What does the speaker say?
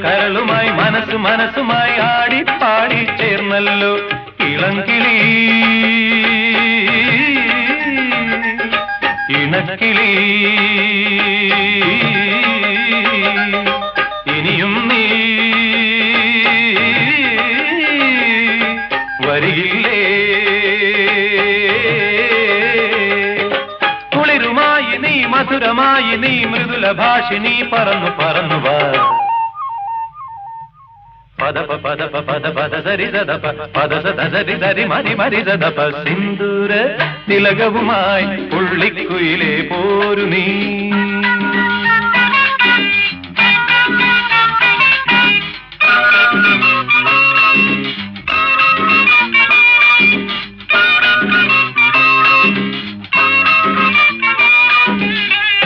കരളുമായി മനസ്സുമായി ആടിപ്പാടി ചേർന്നല്ലോ ഇളങ്കിളി ഇണക്കിളി ഇനിയും നീ വരികില്ലേ കുളിരുമായി നീ മധുരമായി നീ മൃദുല ഭാഷിണി പറന്നു പറന്നു വാ പദപ പദപ പദ പദ സരി സദപ പദ സദ സരി സരി മരി മരി സദപ സിന്ദൂര തിലകവുമായി പുള്ളിക്കുയിലേ പോരു നീ